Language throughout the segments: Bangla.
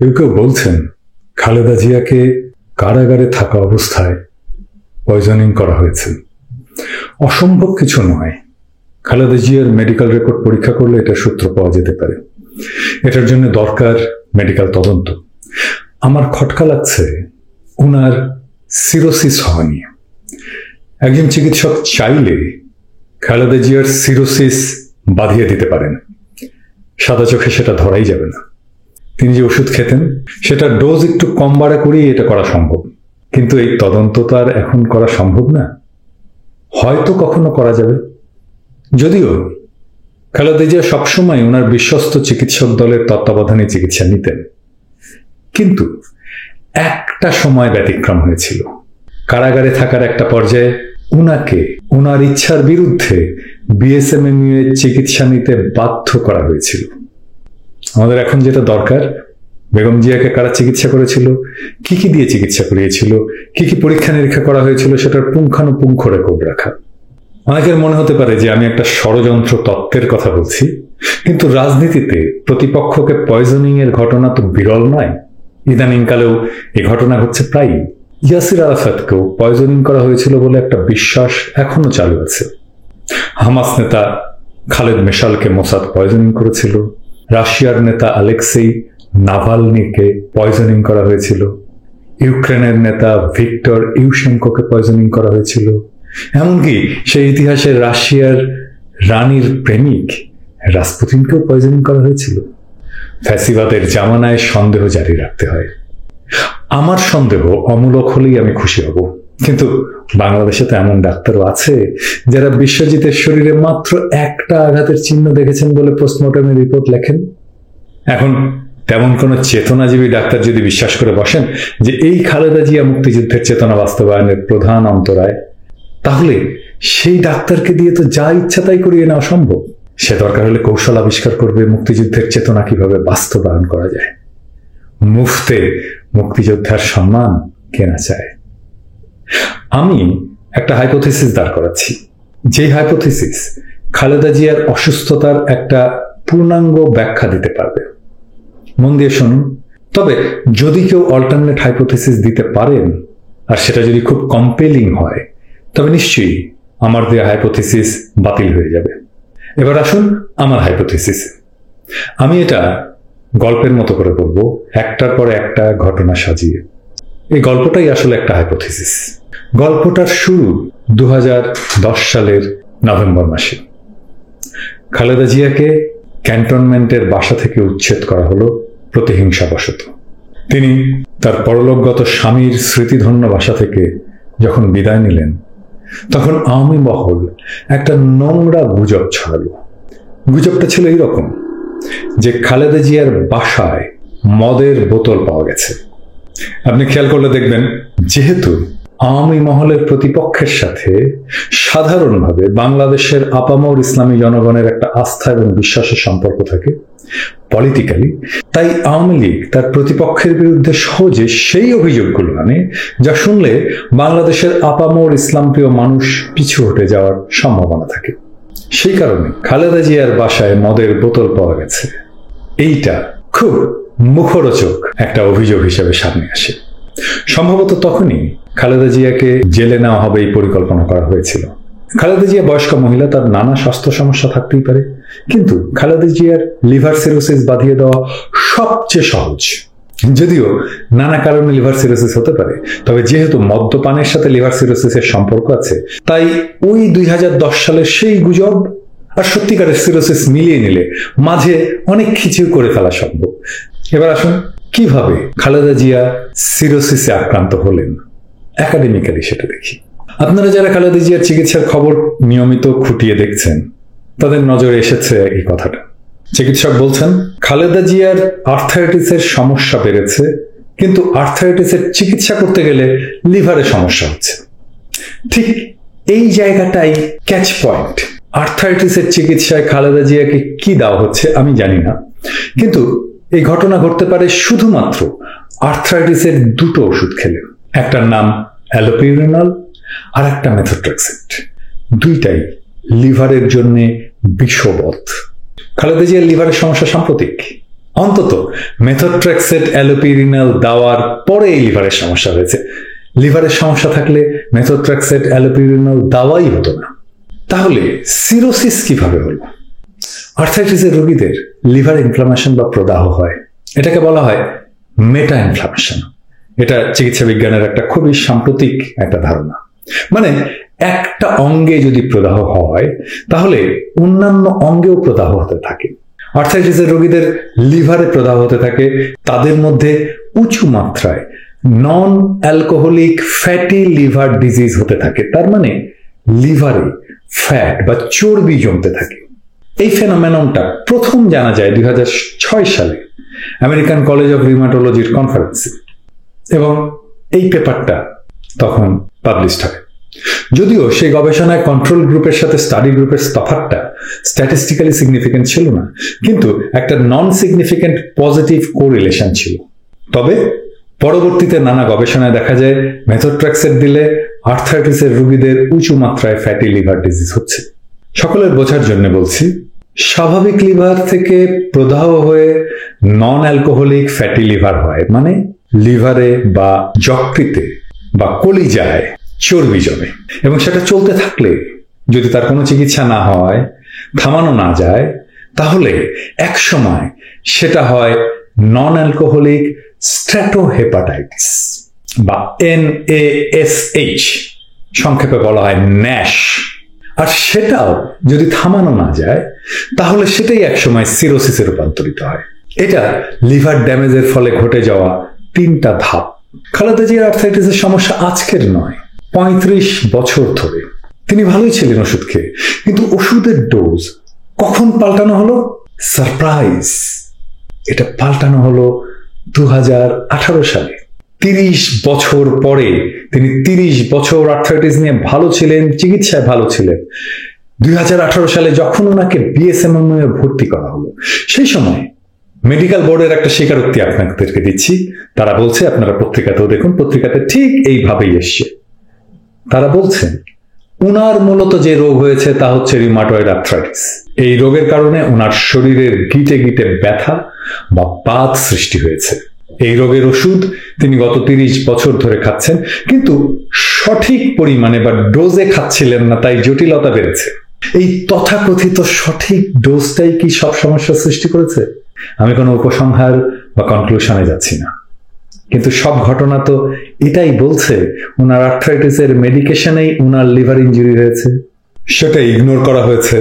কেউ কেউ বলছেন খালেদা জিয়াকে কারাগারে থাকা অবস্থায় পয়জনিং করা হয়েছে। অসম্ভব কিছু নয়। খালেদা জিয়ার মেডিকেল রেকর্ড পরীক্ষা করলে এটার সূত্র পাওয়া যেতে পারে। এটার জন্য দরকার মেডিকেল তদন্ত। আমার খটকা লাগছে ওনার সিরোসিস হওয়া নিয়ে। একজন চিকিৎসক চাইলে খালেদা জিয়ার সিরোসিস বাঁধিয়ে দিতে পারেন, সাদা চোখে সেটা ধরাই যাবে না। তিনি যে ওষুধ খেতেন সেটার ডোজ একটু কম বাড়া করেই এটা করা সম্ভব, কিন্তু এই তদন্ত তো আর এখন করা সম্ভব না। হয়তো কখনো করা যাবে। যদিও খালেদা জিয়া সবসময় ওনার বিশ্বস্ত চিকিৎসক দলের তত্ত্বাবধানে চিকিৎসা নিতেন, কিন্তু একটা সময় ব্যতিক্রম হয়েছিল। কারাগারে থাকার একটা পর্যায়ে উনাকে ওনার ইচ্ছার বিরুদ্ধে বিএসএমএমইউ এর চিকিৎসা নিতে বাধ্য করা হয়েছিল। আমাদের এখন যেটা দরকার, বেগম জিয়াকে কারা চিকিৎসা করেছিল, কি কি দিয়ে চিকিৎসা করিয়েছিল, কি কি পরীক্ষা নিরীক্ষা করা হয়েছিল, সেটার পুঙ্খানুপুঙ্খ রেকর্ড রাখা। অনেকের মনে হতে পারে যে আমি একটা ষড়যন্ত্র তত্ত্বের কথা বলছি, কিন্তু রাজনীতিতে প্রতিপক্ষকে পয়জনিং এর ঘটনা তো বিরল নয়। ইদানিংকালেও এই ঘটনা ঘটছে প্রায়ই। ইয়াসির আরাফাতকেও পয়জনিং করা হয়েছিল বলে একটা বিশ্বাস এখনো চালু আছে। হামাস নেতা খালেদ মেশালকে মোসাদ পয়জনিং করেছিল। রাশিয়ার নেতা আলেক্সেই নাভালনিকে পয়জনিং করা হয়েছিল। ইউক্রেনের নেতা ভিক্টর ইউশেঙ্কোকে পয়জনিং করা হয়েছিল। এমনকি সেই ইতিহাসে রাশিয়ার রানীর প্রেমিক রাসপুতিনকেও পয়জনিং করা হয়েছিল। ফ্যাসিবাদের জামানায় সন্দেহ জারি রাখতে হয়। আমার সন্দেহ অমূলক হলেই আমি খুশি হব, কিন্তু বাংলাদেশে তো এমন ডাক্তারও আছে যারা বিশ্বজিতের শরীরে মাত্র একটা আঘাতের চিহ্ন দেখেছেন বলে পোস্টমর্টমের রিপোর্ট লেখেন। এখন তেমন কোনো চেতনাজীবী ডাক্তার যদি বিশ্বাস করে বসেন যে এই খালেদা জিয়া মুক্তিযুদ্ধের চেতনা বাস্তবায়নের প্রধান অন্তরায়, তাহলে সেই ডাক্তারকে দিয়ে তো যা ইচ্ছা তাই করিয়ে নেওয়া সম্ভব। সে দরকার হলে কৌশল আবিষ্কার করবে মুক্তিযুদ্ধের চেতনা কিভাবে বাস্তবায়ন করা যায়। মুফতে মুক্তিযোদ্ধার সম্মান কেনা চায়। আমি একটা হাইপোথিসিস দাঁড় করাচ্ছি, যে হাইপোথিসিস খালেদা জিয়ার অসুস্থতার একটা পূর্ণাঙ্গ ব্যাখ্যা দিতে পারবে। মন দিয়ে শুনুন। তবে যদি কেউ অল্টারনেট হাইপোথিসিস দিতে পারেন, আর সেটা যদি খুব কম্পেলিং হয়, তবে নিশ্চয়ই আমার দেয়া হাইপোথিসিস বাতিল হয়ে যাবে। এবার আসুন আমার হাইপোথিসিস। আমি এটা গল্পের মতো করে বলবো, একটার পর একটা ঘটনা সাজিয়ে। এই গল্পটাই আসলে একটা হাইপোথিসিস। গল্পটার শুরু 2010 সালের নভেম্বর মাসে। খালেদা জিয়াকে ক্যান্টনমেন্টের বাসা থেকে উচ্ছেদ করা হলো প্রতিহিংসাবশত। তিনি তার পরলোকগত স্বামীর স্মৃতিধন্য বাসা থেকে যখন বিদায় নিলেন, তখন আওয়ামী মহল একটা নোংরা গুজব ছড়ালো। গুজবটা ছিল এইরকম যে খালেদা জিয়ার বাসায় মদের বোতল পাওয়া গেছে। আপনি খেয়াল করলে দেখবেন, যেহেতু আওয়ামী মহলের প্রতিপক্ষের সাথে সাধারণভাবে বাংলাদেশের আপামর ইসলামী জনগণের একটা আস্থা এবং বিশ্বাসের সম্পর্ক থাকে পলিটিক্যালি, তাই আওয়ামী লীগ তার প্রতিপক্ষের বিরুদ্ধে সহজে সেই অভিযোগগুলো আনে যা শুনলে বাংলাদেশের আপামর ইসলামপ্রিয় মানুষ পিছু হটে যাওয়ার সম্ভাবনা থাকে। সেই কারণে খালেদা জিয়ার বাসায় মদের বোতল পাওয়া গেছে, এইটা খুব মুখরোচক একটা অভিযোগ হিসেবে সামনে আসে। সম্ভবত তখনই খালেদা জিয়াকে জেলে নেওয়া হবে এই পরিকল্পনা করা হয়েছিল। খালেদা জিয়া বয়স্ক মহিলা, তার নানা স্বাস্থ্য সমস্যা থাকতেই পারে, কিন্তু খালেদা জিয়ার লিভার সিরোসিস বাঁধিয়ে দেওয়া সবচেয়ে সহজ। যদিও নানা কারণে লিভার সিরোসিস হতে পারে, তবে যেহেতু মদ্যপানের সাথে লিভার সিরোসিসের সম্পর্ক আছে, তাই ওই 2010 সালের সেই গুজব আর সত্যিকারের সিরোসিস মিলিয়ে নিলে মাঝে অনেক কিছু করে ফেলা সম্ভব। এবার আসুন কিভাবে খালেদা জিয়া সিরোসিসে আক্রান্ত হলেন একাডেমিক্যালি সেটা দেখি। আপনারা যারা খালেদা জিয়ার চিকিৎসার খবর নিয়মিত খুঁটিয়ে দেখছেন, তাদের নজরে এসেছে এই কথাটা। চিকিৎসক বলছেন খালেদা জিয়ার আর্থারাইটিসের সমস্যা বেড়েছে, কিন্তু আর্থারাইটিসের চিকিৎসা করতে গেলে লিভারে সমস্যা হচ্ছে। ঠিক এই জায়গাটাই ক্যাচ পয়েন্ট। আর্থারাইটিসের চিকিৎসায় খালেদা জিয়াকে কি দেওয়া হচ্ছে আমি জানি না, কিন্তু এই ঘটনা ঘটতে পারে শুধুমাত্র আর্থারাইটিসের দুটো ওষুধ খেলে। একটার নাম অ্যালোপিরিনাল আর একটা মেথোট্রেক্সেট। দুইটাই লিভারের জন্য বিষবৎ। খালেদা জিয়ার লিভারের সমস্যা সাম্প্রতিক, অন্তত মেথোট্রেক্সেট অ্যালোপিরিনাল দেওয়ার পরে এই লিভারের সমস্যা হয়েছে। লিভারের সমস্যা থাকলে মেথোট্রেক্সেট অ্যালোপিরিনাল দেওয়াই হতো না। তাহলে সিরোসিস কিভাবে হলো? আর্থ্রাইটিসের রোগীদের লিভার ইনফ্লামেশন বা প্রদাহ হয়, এটাকে বলা হয় মেটা ইনফ্লামেশন। এটা চিকিৎসা বিজ্ঞানের একটা খুবই সাম্প্রতিক একটা ধারণা। মানে একটা অঙ্গে যদি প্রদাহ হয় তাহলে অন্যান্য অঙ্গেও প্রদাহ হতে থাকে। আর্থ্রাইটিসের রোগীদের লিভারে প্রদাহ হতে থাকে, তাদের মধ্যে উঁচু মাত্রায় non alcoholic fatty liver disease হতে থাকে। তার মানে লিভারে ফ্যাট বা চর্বি জমতে থাকে। এই ফেনোমেননটা প্রথম জানা যায় 2006 সালে আমেরিকান কলেজ অফ রিউমাটোলজির কনফারেন্সে, এবং এই পেপারটা তখন পাবলিশড হয়। যদিও সেই গবেষণায় কন্ট্রোল গ্রুপের সাথে স্টাডি গ্রুপের তফাৎটা স্ট্যাটিস্টিক্যালি সিগনিফিকেন্ট ছিল না, কিন্তু একটা নন সিগনিফিকেন্ট পজিটিভ কোরিলেশন ছিল। তবে পরবর্তীতে নানা গবেষণায় দেখা যায় মেথোট্রেক্সেট দিলে আর্থ্রাইটিসের রোগীদের উঁচু মাত্রায় ফ্যাটি লিভার ডিজিজ হচ্ছে। সকলের বোঝার জন্য বলছি, স্বাভাবিক লিভার থেকে প্রদাহ হয়ে নন অ্যালকোহলিক ফ্যাটি লিভার হয়, মানে লিভারে বা যকৃতে বা কলিজায় চর্বি জমে, এবং সেটা চলতে থাকলে যদি তার কোনো চিকিৎসা না হয়, থামানো না যায়, তাহলে এক সময় সেটা হয় নন অ্যালকোহলিক স্ট্র্যাটোহেপাটাইটিস বা NASH, সংক্ষেপে বলা হয় ন্যাশ। আর সেটাও যদি থামানো না যায় তাহলে সেটাই একসময় সিরোসিসে রূপান্তরিত হয়। এটা লিভার ড্যামেজের ফলে ঘটে যাওয়া 3টা ধাপ। খালেদা জিয়ার আর্থ্রাইটিসের সমস্যা আজকের নয়, 35 বছর ধরে। তিনি ভালোই ছিলেন ওষুধ খেয়ে, কিন্তু ওষুধের ডোজ কখন পাল্টানো হলো? সারপ্রাইজ! এটা পাল্টানো হলো 2018 সালে। 30 বছর পরে তিনি 30 বছর আর্থ্রাইটিস নিয়ে ভালো ছিলেন, চিকিৎসায় ভালো ছিলেন। 2018 সালে যখন ওনাকে বিএসএমএম এ ভর্তি করা হলো, সেই সময় মেডিকেল বোর্ডের একটা স্বীকারোক্তি আপনাদেরকে দিচ্ছি। তারা বলছে, আপনারা পত্রিকাতেও দেখুন, পত্রিকাতে ঠিক এইভাবেই এসছে। তারা বলছেন উনার মূলত যে রোগ হয়েছে তা হচ্ছে রিউমাটয়েড আর্থ্রাইটিস। এই রোগের কারণে ওনার শরীরের গিটে গিটে ব্যথা বা বাত সৃষ্টি হয়েছে। এই রোগের ওষুধ তিনি গত 30 বছর ধরে খাচ্ছেন, কিন্তু সঠিক পরিমাণে বা ডোজে খাচ্ছিলেন না, তাই জটিলতা বেড়েছে। এই তথাকথিত সঠিক ডোজটাই কি সব সমস্যা সৃষ্টি করেছে? আমি কোনো উপসংহার বা কনক্লুশনে যাচ্ছি না, কিন্তু সব ঘটনা তো এটাই বলছে ওনার আর্থ্রাইটিসের মেডিকেশনেই ওনার লিভার ইনজুরি হয়েছে। সেটা ইগনোর করা হয়েছে,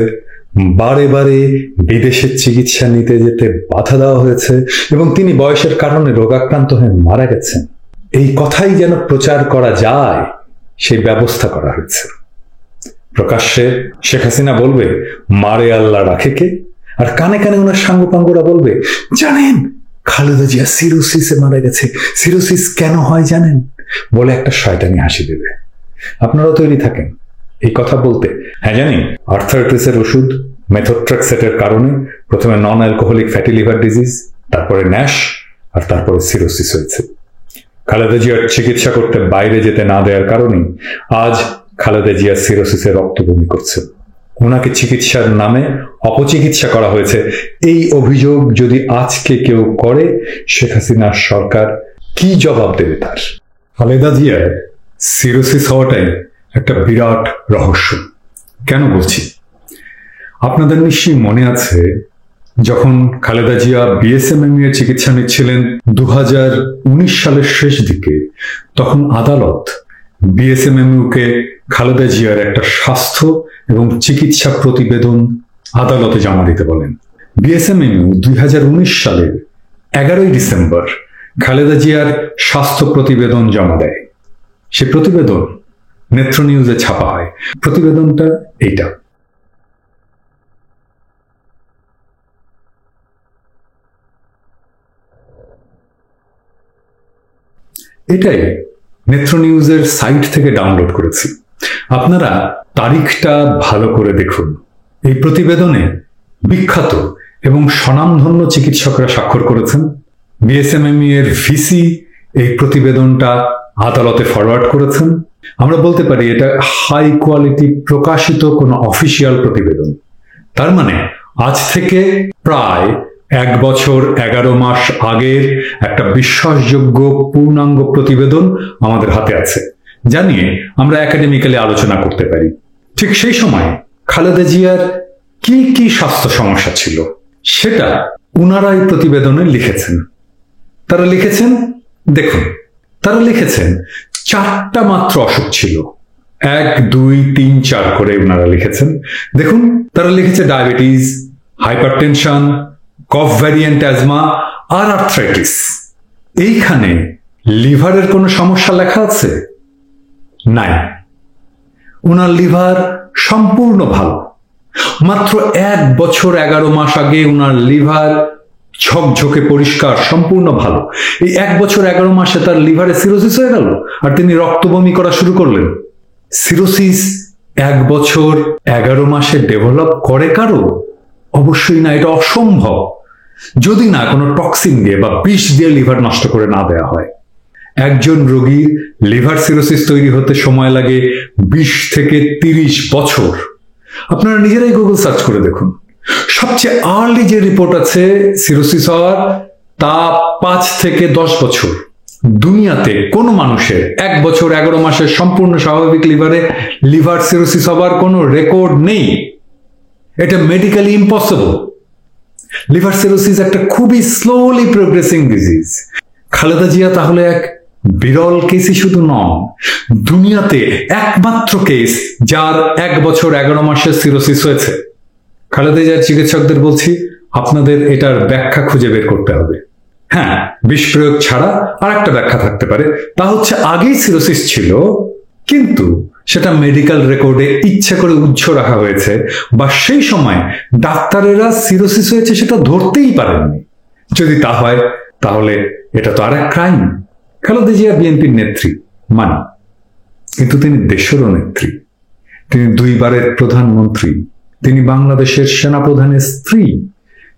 বারে বারে বিদেশের চিকিৎসা নিতে যেতে বাধা দেওয়া হয়েছে, এবং তিনি বয়সের কারণে রোগাক্রান্ত হয়ে মারা গেছেন। এই কথাই যেন প্রচার করা যায় সেই ব্যবস্থা করা হয়েছে। প্রকাশ্যে শেখ হাসিনা বলবে মারে আল্লাহ রাখে কে, আর কানে কানে ওনার সাঙ্গপাঙ্গরা বলবে জানেন খালেদা জিয়া সিরোসিসে মারা গেছে। সিরোসিস কেন হয় জানেন? বলে একটা শয়তানি হাসি দেবে। আপনারাও তৈরি থাকেন এই কথা বলতে। হ্যাঁ জানি, আর্থ্রাইটিসের ওষুধ মেথোট্রেক্সেটের কারণে প্রথমে non alcoholic fatty liver disease, তারপরে ন্যাশ, আর তারপরে সিরোসিস হয়েছে। খালেদা জিয়ার চিকিৎসা করতে বাইরে যেতে না দেওয়ার কারণেই আজ খালেদা জিয়া সিরোসিসে রক্তবমি করছে। ওনাকে চিকিৎসার নামে অপচিকিৎসা করা হয়েছে। এই অভিযোগ যদি আজকে কেউ করে, শেখ হাসিনার সরকার কি জবাব দেবে তার? খালেদা জিয়ার সিরোসিস হওয়াটাই একটা বিরাট রহস্য। কেন বলছি? আপনাদের নিশ্চয়ই মনে আছে, যখন খালেদা জিয়া বিএসএমএম এর চিকিৎসা নিচ্ছিলেন 2019 সালের শেষ দিকে, তখন আদালত বিএসএমএমইউকে খালেদা জিয়ার একটা স্বাস্থ্য এবং চিকিৎসা প্রতিবেদন আদালতে জমা দিতে বলেন। বিএসএমএমইউ 2019 সালের 11 ডিসেম্বর খালেদা জিয়ার স্বাস্থ্য প্রতিবেদন জমা দেয়। সে প্রতিবেদন নেত্র নিউজে ছাপা হয়। প্রতিবেদনটা এইটা। এটাই নেত্র নিউজের সাইট থেকে ডাউনলোড করেছি। আপনারা তারিখটা ভালো করে দেখুন। এই প্রতিবেদনে বিখ্যাত এবং স্বনামধন্য চিকিৎসকরা স্বাক্ষর করেছেন। বিএসএমএমই এর ভিসি এই প্রতিবেদনটা আদালতে ফরওয়ার্ড করেছেন। আমরা বলতে পারি এটা হাই কোয়ালিটি প্রকাশিত কোনো অফিসিয়াল প্রতিবেদন। তার মানে আজ থেকে প্রায় 1 বছর 11 মাস আগের একটা বিশ্বাসযোগ্য পূর্ণাঙ্গ প্রতিবেদন আমাদের হাতে আছে, যা নিয়ে আমরা একাডেমিক্যালি আলোচনা করতে পারি। ঠিক সেই সময় খালেদা জিয়ার কি কি স্বাস্থ্য সমস্যা ছিল সেটা উনারাই প্রতিবেদনে লিখেছেন। তারা লিখেছেন, দেখুন, তারা লিখেছেন 4টা মাত্র অসুখ ছিল। 1, 2, 3, 4 করে উনারা লিখেছেন। দেখুন, তারা লিখেছে ডায়াবেটিস, হাইপারটেনশন, কফ ভ্যারিয়েন্ট অ্যাজমা আর আর্থ্রাইটিস। এইখানে লিভারের কোনো সমস্যা লেখা আছে? নাই। উনার লিভার সম্পূর্ণ ভালো। মাত্র 1 বছর 11 মাস আগে উনার লিভার ঝকঝকে পরিষ্কার, সম্পূর্ণ ভালো। এই 1 বছর 11 মাসে তার লিভারে সিরোসিস হয়ে গেল আর তিনি রক্ত বমি করা শুরু করলেন। সিরোসিস 1 বছর 11 মাসে ডেভেলপ করে কারো? অবশ্যই না, এটা অসম্ভব, যদি না কোনো টক্সিন দিয়ে বা বিষ দিয়ে লিভার নষ্ট করে না দেয়া হয়। একজন রোগীর লিভার সিরোসিস তৈরি হতে সময় লাগে 20 থেকে 30 বছর। আপনারা নিজেরাই গুগল সার্চ করে দেখুন। সবচেয়ে আর্লি যে রিপোর্ট আছে সিরোসিস হওয়ার, তা 5 থেকে 10 বছর। দুনিয়াতে কোনো মানুষের 1 বছর 11 মাসের সম্পূর্ণ স্বাভাবিক লিভার সিরোসিস হবার কোনো রেকর্ড নেই। এটা মেডিকেলি ইম্পসিবল। লিভার সিরোসিস একটা খুবই slowly progressing disease. Khaleda Zia তাহলে এক বিরল কেসই শুধু নন, দুনিয়াতে একমাত্র কেস যার 1 বছর 11 মাসের সিরোসিস হয়েছে। খালেদা জিয়ার চিকিৎসকদের বলছি, আপনাদের এটার ব্যাখ্যা খুঁজে বের করতে হবে। হ্যাঁ, বিষ প্রয়োগ ছাড়া আর একটা ব্যাখ্যা থাকতে পারে, তা হচ্ছে আগেই সিরোসিস ছিল, কিন্তু সেটা মেডিকেল রেকর্ডে ইচ্ছে করে উজ্জ্ব রাখা হয়েছে, বা সেই সময় ডাক্তারেরা সিরোসিস হয়েছে সেটা ধরতেই পারেননি। যদি তা হয় তাহলে এটা তো আর এক ক্রাইম। খালেদা জিয়া বিএনপির নেত্রী মানি, কিন্তু তিনি দেশেরও নেত্রী। তিনি 2 বারের প্রধানমন্ত্রী। তিনি বাংলাদেশের সেনাপ্রধানের স্ত্রী।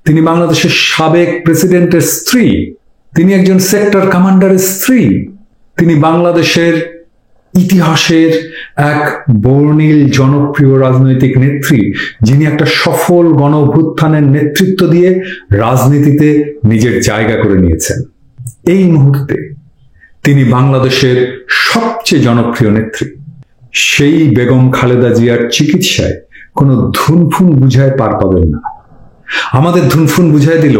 তিনি বাংলাদেশের সাবেক প্রেসিডেন্টের স্ত্রী। তিনি একজন সেক্টর কমান্ডারের স্ত্রী। তিনি বাংলাদেশের ইতিহাসের এক বর্ণিল জনপ্রিয় রাজনৈতিক নেত্রী, যিনি একটা সফল গণ অভ্যুত্থানের নেতৃত্ব দিয়ে রাজনীতিতে নিজের জায়গা করে নিয়েছেন। এই মুহূর্তে তিনি বাংলাদেশের সবচেয়ে জনপ্রিয় নেত্রী। সেই বেগম খালেদা জিয়ার চিকিৎসায় কোনো ধুনফুন বুঝায় পার পাবেন না। আমাদের ধুনফুন বুঝায় দিল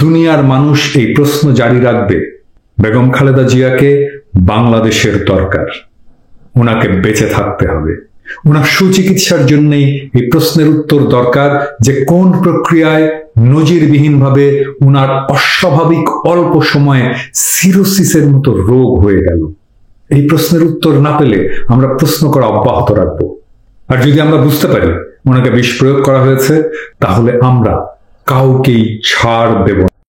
দুনিয়ার মানুষ এই প্রশ্ন জারি রাখবে, বেগম খালেদা জিয়াকে বাংলাদেশের দরকার, ওনাকে বেঁচে থাকতে হবে। ওনার সুচিকিৎসার জন্যই এই প্রশ্নের উত্তর দরকার যে কোন প্রক্রিয়ায় নজিরবিহীনভাবে ওনার অস্বাভাবিক অল্প সময়ে সিরোসিসের মতো রোগ হয়ে গেল। এই প্রশ্নের উত্তর না পেলে আমরা প্রশ্ন করা অব্যাহত রাখবো। আর যদি আমরা বুঝতে পারি ওনাকে বিষ প্রয়োগ করা হয়েছে, তাহলে আমরা কাউকেই ছাড় দেব না।